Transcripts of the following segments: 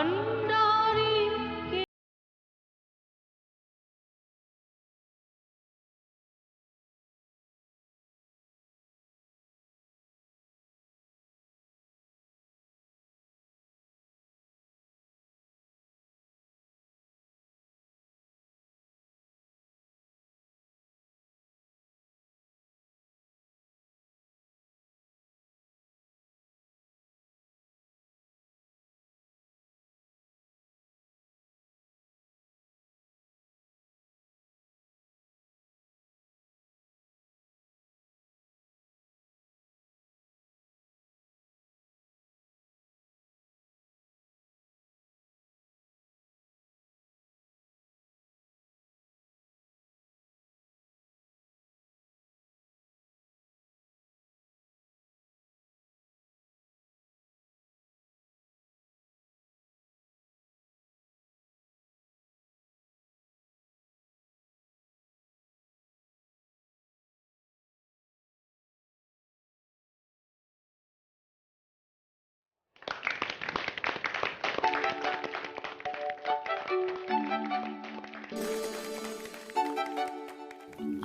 ভান্ডারী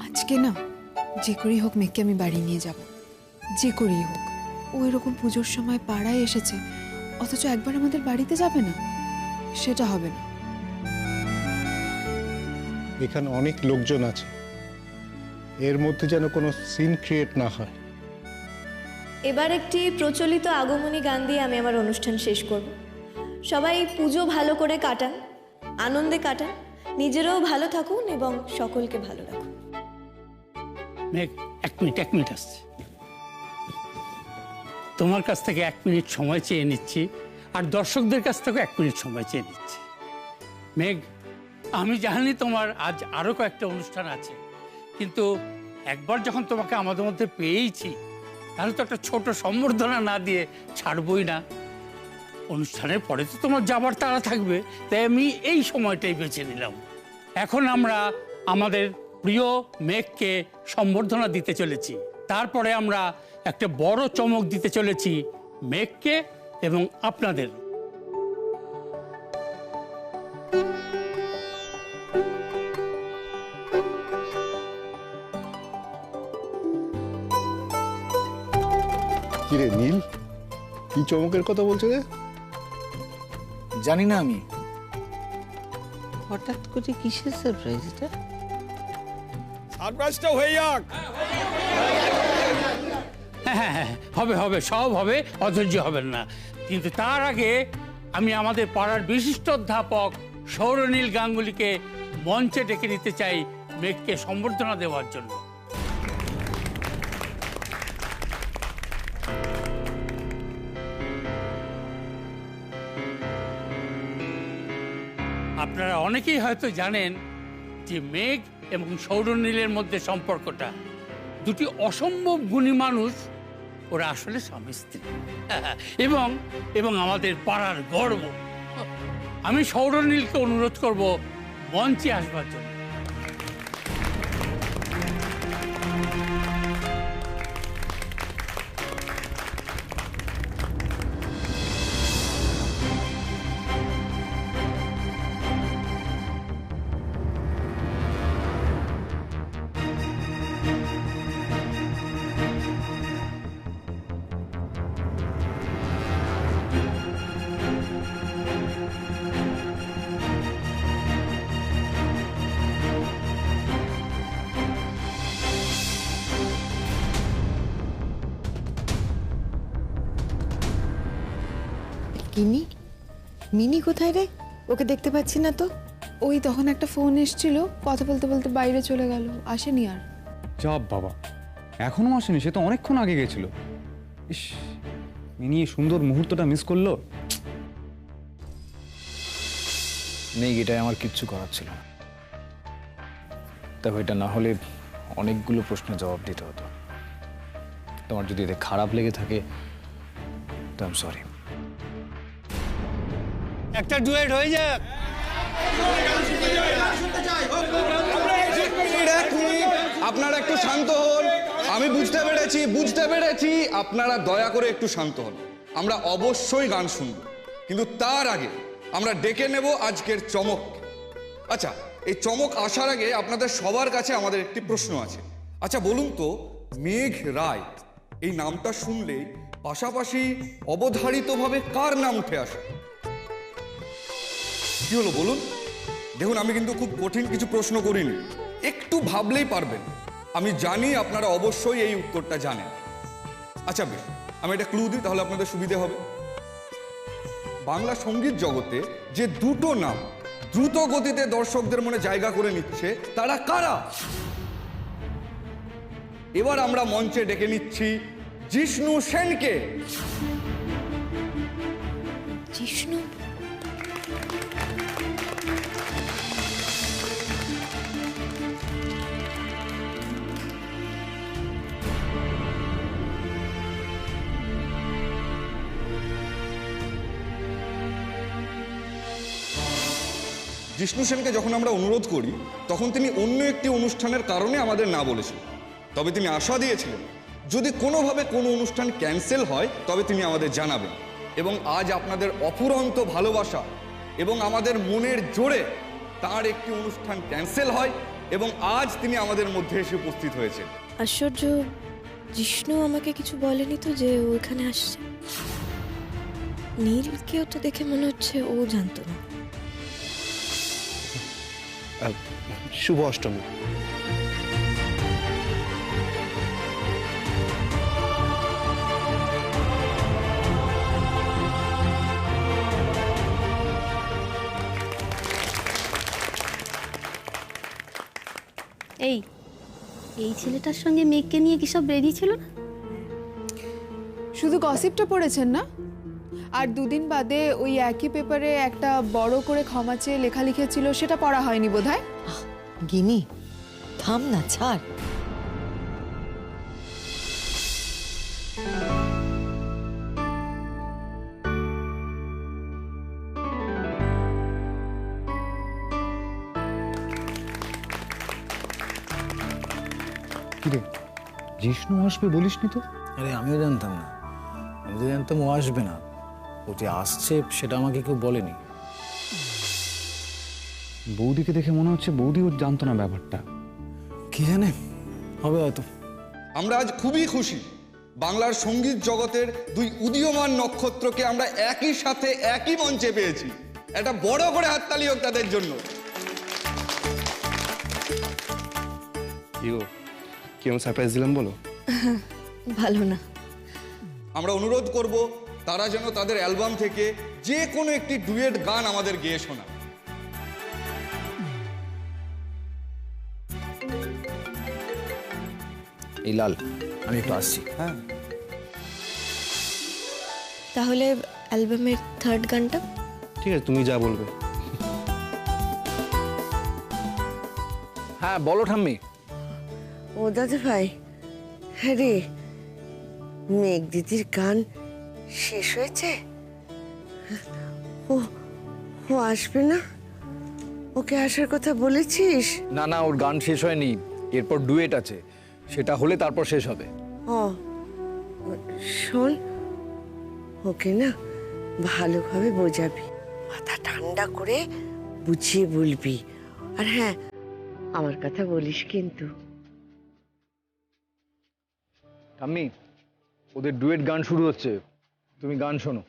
আজকে না যে করেই হোক মেয়েকে আমি বাড়ি নিয়ে যাব, যে করেই হোক। ও এরকম পুজোর সময় পাড়ায় এসেছে, অথচ একবার আমাদের বাড়িতে যাবে না, সেটা হবে না। এখানে অনেক লোকজন আছে, এর মধ্যে যেন কোনো সিন ক্রিয়েট না হয়। এবার একটি প্রচলিত আগমনী গান দিয়ে আমি আমার অনুষ্ঠান শেষ করব। সবাই পুজো ভালো করে কাটান, আনন্দে কাটান, নিজেরাও ভালো থাকুন এবং সকলকে ভালো রাখুন। মেঘ, এক মিনিট আসছে। তোমার কাছ থেকে 1 মিনিট সময় চেয়ে নিচ্ছি, আর দর্শকদের কাছ থেকে 1 মিনিট সময় চেয়ে নিচ্ছি। মেঘ, আমি জানি তোমার আজ আরো কয়েকটা অনুষ্ঠান আছে, কিন্তু একবার যখন তোমাকে আমাদের মধ্যে পেয়েইছি, তাহলে তো একটা ছোট সম্বর্ধনা না দিয়ে ছাড়বই না। অনুষ্ঠানের পরে তো তোমার যাবার তাড়া থাকবে, তাই আমি এই সময়টাই বেছে নিলাম। এখন আমরা আমাদের প্রিয় মেঘকে সম্বর্ধনা দিতে চলেছি, তারপরে আমরা একটা বড় চমক দিতে চলেছি মেঘকে এবং আপনাদের। কিরে নীল, কি চমকের কথা বলছে রে? জানি না আমি। হঠাৎ করে কিসের সারপ্রাইজ এটা? সারপ্রাইজটা হয়ে যাক। হ্যাঁ, হবে, সব হবে, অধৈর্য হবেন না। কিন্তু তার আগে আমি আমাদের পাড়ার বিশিষ্ট অধ্যাপক সৌরনীল গাঙ্গুলিকে মঞ্চে ডেকে নিতে চাই মেঘকে সম্বর্ধনা দেওয়ার জন্য। আপনারা অনেকেই হয়তো জানেন যে মেঘ এবং সৌরনীলের মধ্যে সম্পর্কটা, দুটি অসম্ভব গুণী মানুষ, ওরা আসলে স্বামী স্ত্রী এবং আমাদের পাড়ার গর্ব। আমি সৌরনীলকে অনুরোধ করব মঞ্চে আসবার জন্য। মিনি, মিনি কোথায় রে? ওকে দেখতে পাচ্ছি না তো। ওই তখন একটা ফোন এসেছিল, কথা বলতে বলতে বাইরে চলে গেল, আসেনি আর। চাপ বাবা, এখনো আসেনি? সে তো অনেকক্ষণ আগে গেছিল। ইস, মিনি এই সুন্দর মুহূর্তটা মিস করলো। নেই, এটাই আমার কিচ্ছু করার ছিল না। তবে এটা না হলে অনেকগুলো প্রশ্নের জবাব দিতে হতো। তোমার যদি এতে খারাপ লেগে থাকে তো আই এম সরি। একটা ডুয়েট হয়ে যাক। আপনারা একটু শান্ত হন। আমি বুঝতে পেরেছি আপনারা দয়া করে একটু শান্ত হন। আমরা অবশ্যই গান শুনব, কিন্তু তার আগে আমরা ডেকে নেব আজকের চমক। আচ্ছা, এই চমক আসার আগে আপনাদের সবার কাছে আমাদের একটি প্রশ্ন আছে। আচ্ছা বলুন তো, মেঘ রায় এই নামটা শুনলেই পাশাপাশি অবধারিতভাবে কার নাম উঠে আসে? কি হলো বলুন? দেখুন, আমি কিন্তু খুব কঠিন কিছু প্রশ্ন করিনি, একটু ভাবলেই পারবেন। আমি জানি আপনারা অবশ্যই এই উত্তরটা জানেন। আচ্ছা বেশ, আমি একটা ক্লু দিই, তাহলে আপনাদের সুবিধে হবে। বাংলা সঙ্গীত জগতে যে দুটো নাম দ্রুত গতিতে দর্শকদের মনে জায়গা করে নিচ্ছে, তারা কারা? এবার আমরা মঞ্চে ডেকে নিচ্ছি জিষ্ণু সেনকে। জিষ্ণু? জিষ্ণু সেনকে যখন আমরা অনুরোধ করি, তখন তিনি অন্য একটি অনুষ্ঠানের কারণে আমাদের না বলেছিলেন। তবে তিনি আশা দিয়েছিলেন যদি কোনোভাবে কোনো অনুষ্ঠান ক্যান্সেল হয় তবে তিনি আমাদের জানাবেন। এবং আজ আপনাদের অফুরন্ত ভালোবাসা এবং আমাদের মনের জোরে তার একটি অনুষ্ঠান ক্যান্সেল হয় এবং আজ তিনি আমাদের মধ্যে এসে উপস্থিত হয়েছেন। আশ্চর্য, জিষ্ণু আমাকে কিছু বলেনি তো যে ও এখানে আসছে। নীলকেও তো দেখে মনে হচ্ছে ও জানতো না। শুভ অষ্টমী। এই ছেলেটার সঙ্গে মেঘকে নিয়ে কি সব বেরিয়েছিল না? শুধু গসিপটা পড়েছেন না? আর দুদিন বাদে ওই একই পেপারে একটা বড় করে ক্ষমা চেয়ে লেখা লিখেছিল, সেটা পড়া হয়নি বোধহয়। গিনি থাম না, ছাড়। কিরে, জিষ্ণু আসবে বলিসনি তো? আরে আমিও জানতাম না। আমি তো জানতাম ও আসবে না। ও যে আসছে সেটা আমাকে কেউ বলেনি। বৌদিকে দেখে মনে হচ্ছে বৌদিও জানতো না ব্যাপারটা। কি জানে, হবে হয়তো। আমরা আজ খুবই খুশি, বাংলার সঙ্গীত জগতের দুই উদীয়মান নক্ষত্রকে আমরা একই সাথে একই মঞ্চে পেয়েছি। একটা বড় করে হাততালি হোক তাদের জন্য। কেমন সারপ্রাইজ দিলাম বলো? ভালো না। আমরা অনুরোধ করব তারা যেন তাদের অ্যালবাম থেকে যে কোনো একটি ডুয়েট গান আমাদের গেয়ে শোনা। এই লাল, আমি একটু আসছি। হ্যাঁ, তাহলে অ্যালবামের থার্ড গানটা? ঠিক আছে, তুমি যা বলবে। হ্যাঁ বলো ঠাম্মি। ও দাদা ভাই, হ্যাঁ রে, মেঘ দিদির গান শেষ হয়েছে? ও ও আসবে না? ওকে আসার কথা বলেছিস? না না, ওর গান শেষ হয়নি, এরপর ডুয়েট আছে, সেটা হলে তারপর শেষ হবে। ও শোন, ওকে না ভালোভাবে বোঝাবি, মাথা ঠান্ডা করে বুঝিয়ে বলবি। আর হ্যাঁ, আমার কথা বলিস কিন্তু। ঠাম্মি, ওদের ডুয়েট গান শুরু হচ্ছে, তুমি গান শোনো।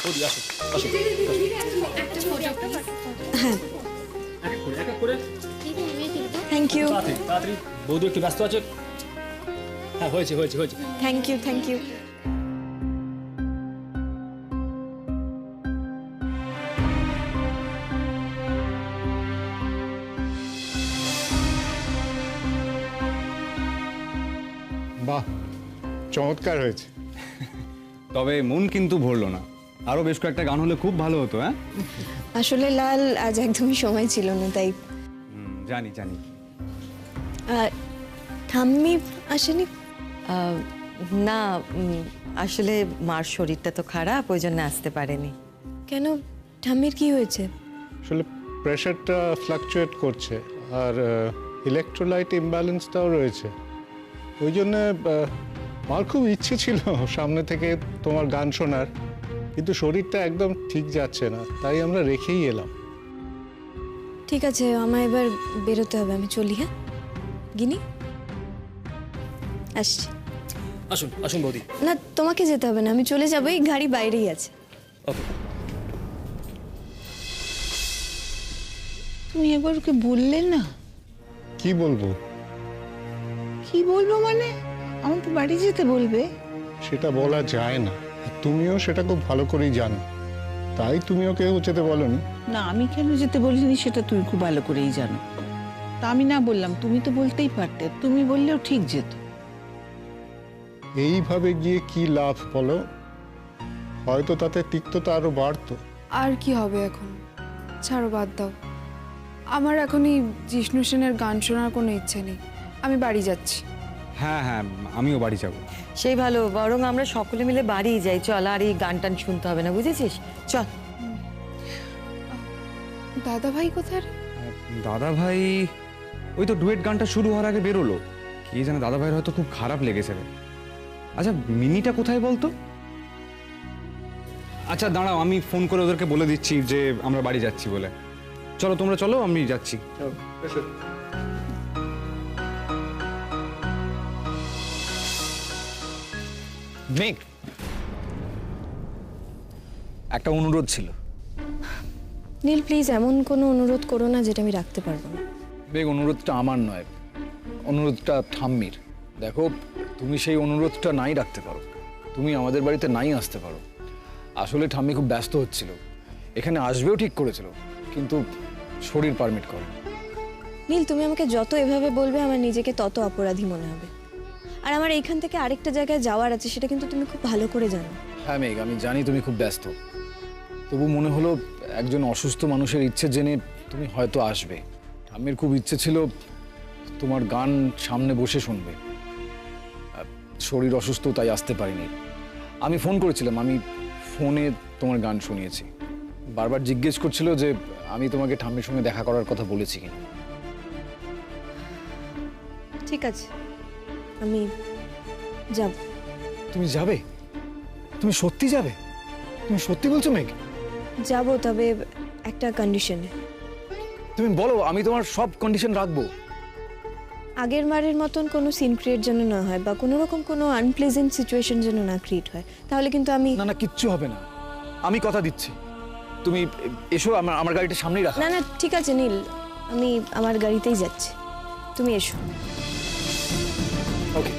বৌদি আসো আসো থ্যাংক ইউ তাড়াতাড়ি তাড়াতাড়ি বৌদি একটু ব্যস্ত আছে। হ্যাঁ হয়েছে হয়েছে হয়েছে। Thank you thank you. বাহ, চমৎকার হয়েছে। তবে মন কিন্তু ভরলো না, আরো বেশ কয়েকটা গান হলে খুব ভালো হতো। হ্যাঁ আসলে লাল আজ একদমই সময় ছিল না, তাই। জানি জানি। আর ঠাম্মি আসেনি? না আসলে মার শরীরটা তো খারাপ, ওই জন্য আসতে পারেনি। কেন, ঠাম্মির কি হয়েছে? আসলে প্রেশারটা ফ্লাকচুয়েট করছে আর ইলেকট্রোলাইট ইমব্যালেন্সটাও রয়েছে। ওই জন্য আমার খুব ইচ্ছে ছিল সামনে থেকে তোমার গান শোনার, কিন্তু শরীরটা একদম ঠিক যাচ্ছে না, তাই আমরা রেখেই এলাম। ঠিক আছে, আমায় এবার বেরোতে হবে, আমি চলি। হ্যাঁ গিনি, আসছি। আসুন আসুন বৌদি। না, তোমাকে যেতে হবে না, আমি চলে যাবো, এই গাড়ি বাইরেই আছে। ওকে। তুমি একবার ওকে বললে না? কি বলবো? কি বলবো মানে? আমাকে বাড়ি যেতে বলবে? সেটা বলা যায় না, আর তুমিও সেটা খুব ভালো করেই জানো, তাই তুমি ওকে যেতে বলোনি। না, আমি কেন যেতে বলিনি সেটা তুই খুব ভালো করেই জানো। তা আমি না বললাম, তুমি তো বলতেই পারতে, তুমি বললেও ঠিক যেত। এইভাবে গিয়ে কি লাভ বলো? হয়তো তাতে তিক্ততা আরো বাড়তো। আর কি হবে এখন, ছাড়ো, বাদ দাও। আমার এখনই জিষ্ণু সেনের গান শোনার কোনো ইচ্ছে নেই, আমি বাড়ি যাচ্ছি। হ্যাঁ হ্যাঁ, আমিও বাড়ি যাব। সেই ভালো, বরং আমরা সকলে মিলে বাড়ি যাই। চল, আর এই গান টান শুনতে হবে না, বুঝেছিস? চল। দাদা ভাই কোথায়? দাদা ভাই ওই তো ডুয়েট গানটা শুরু হওয়ার আগে বেরোলো। কি জানে, দাদা ভাইয়ের হয়তো খুব খারাপ লেগেছে রে। আচ্ছা মিনিটা কোথায় বলতো? আচ্ছা দাঁড়াও, আমি ফোন করে ওদেরকে বলে দিচ্ছি যে আমরা বাড়ি যাচ্ছি বলে। চলো তোমরা চলো, আমি যাচ্ছি। মেঘ, একটা অনুরোধ ছিল। নীল, প্লিজ এমন কোনো অনুরোধ করো না যেটা আমি রাখতে পারবো না। মেঘ, অনুরোধটা আমার নয়, অনুরোধটা ঠাম্মির। দেখো, তুমি সেই অনুরোধটা নাই রাখতে পারো, তুমি আমাদের বাড়িতে নাই আসতে পারো। আসলে ঠাম্মি খুব ব্যস্ত হচ্ছিল, এখানে আসবেও ঠিক করেছিল, কিন্তু শরীর পারমিট করে। নীল, তুমি আমাকে যত এভাবে বলবে আমার নিজেকে তত অপরাধী মনে হবে। আর আমার এইখান থেকে আরেকটা জায়গায় যাওয়ার আছে, সেটা কিন্তু তুমি খুব ভালো করে জানো। হ্যাঁ মেঘ, আমি জানি তুমি খুব ব্যস্ত, তবু মনে হলো একজন অসুস্থ মানুষের ইচ্ছে জেনে তুমি হয়তো আসবে। ঠাম্মির খুব ইচ্ছে ছিল তোমার গান সামনে বসে শুনবে। শরীর অসুস্থ, তাই আসতে পারিনি। আমি ফোন করেছিলাম, আমি ফোনে তোমার গান শুনিয়েছি। বারবার জিজ্ঞেস করছিল যে আমি তোমাকে ঠাম্মির সঙ্গে দেখা করার কথা বলেছি কিনা। ঠিক আছে, আমি যাব। তুমি যাবে? তুমি সত্যি যাবে? তুমি সত্যি বলছো মেঘ? যাব, তবে একটা কন্ডিশনে। তুমি বলো, আমি তোমার সব কন্ডিশন রাখবো। আগের বারের মতন কোনো সিন ক্রিয়েট যেন না হয়, বা কোনো রকম কোনো আনপ্লেজেন্ট সিচুয়েশন যেন না ক্রিয়েট হয়, তাহলে কিন্তু আমি। না না, কিচ্ছু হবে না, আমি কথা দিচ্ছি। তুমি এসো, আমার গাড়িটা সামনেই রাখো। না না, ঠিক আছে নীল, আমি আমার গাড়িতেই যাচ্ছি, তুমি এসো। ওকে।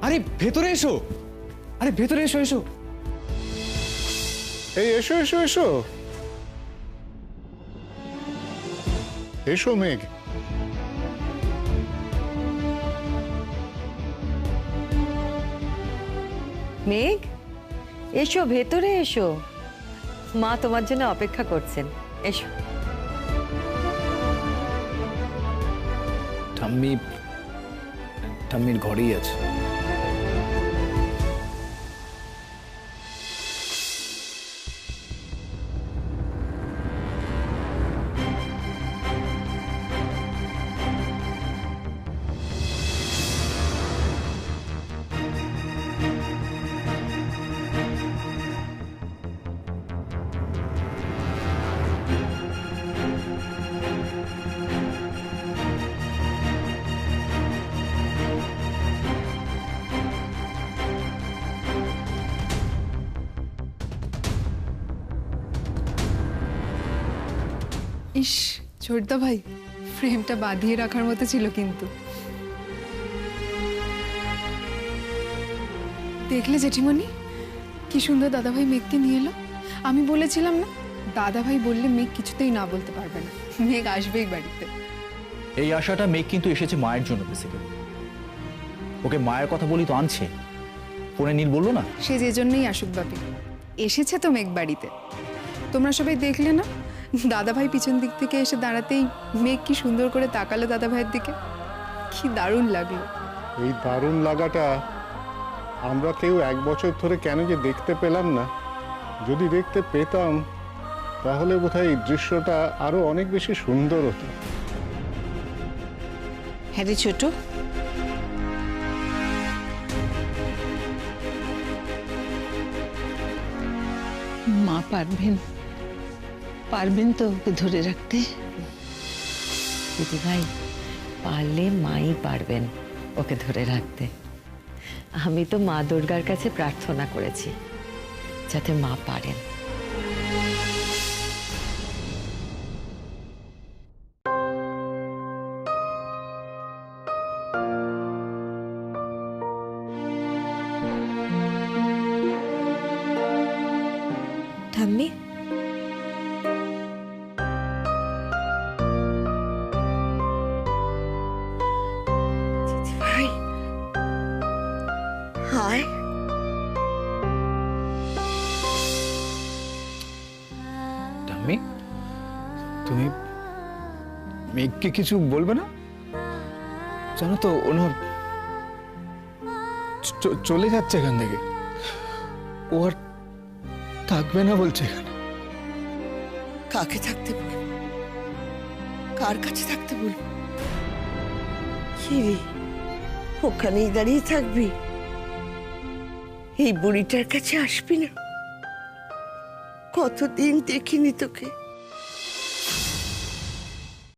আরে ভেতরে এসো, আরে ভেতরে এসো, এসো। এই এসো এসো এসো এসো মেঘ। মেঘ, এসো, ভেতরে এসো, মা তোমার জন্য অপেক্ষা করছেন, এসো। ঠাম্মির ঘরেই আছে। ইস ছোটদা ভাই, ফ্রেমটা বাঁধিয়ে রাখার মতো ছিল কিন্তু। দেখলে জেঠিমণি কি সুন্দর দাদাভাই মেঘকে নিয়ে এলো। আমি বলেছিলাম না, দাদাভাই বললে মেঘ কিছুতেই না বলতে পারবে না, মেঘ আসবেই বাড়িতে। এই আশাটা মেঘ কিন্তু এসেছে মায়ের জন্য বেসিক্যালি। ওকে মায়ের কথা বলি তো আনছে, ফোনে নীল বললো না। সে যে জন্যই আসুক বাপি, এসেছে তো মেঘ বাড়িতে। তোমরা সবাই দেখলে না, দাদাভাই পিছন দিক থেকে এসে দাঁড়াতেই মেঘ কি সুন্দর করে তাকালো দাদাভাইয়ের দিকে, কি দারুণ লাগলো। এই দারুণ লাগাটা আমরা কেউ 1 বছর ধরে কেন যে দেখতে পেলাম না। যদি দেখতে পেতাম তাহলে বোধহয় এই দৃশ্যটা আরো অনেক বেশি সুন্দর হতো। হ্যাঁ রে ছোট, মা পারবেন তো ওকে ধরে রাখতে? দিদি ভাই, পারলে মাই পারবেন ওকে ধরে রাখতে। আমি তো মা দুর্গার কাছে প্রার্থনা করেছি যাতে মা পারেন। ঠাম্মি, ভাই হায়, ঠাম্মি, তুমি মেঘকে কিছু বলবে না? জানো তো ও না চলে যাচ্ছে এখান থেকে, ও আর থাকবে না বলছে এখানে। কাকে থাকতে বলবো, কার কাছে থাকতে বলবো? কি রে, ওখানেই দাঁড়িয়ে থাকবি? এই বুড়িটার কাছে আসবি না? কতদিন দেখিনি তোকে।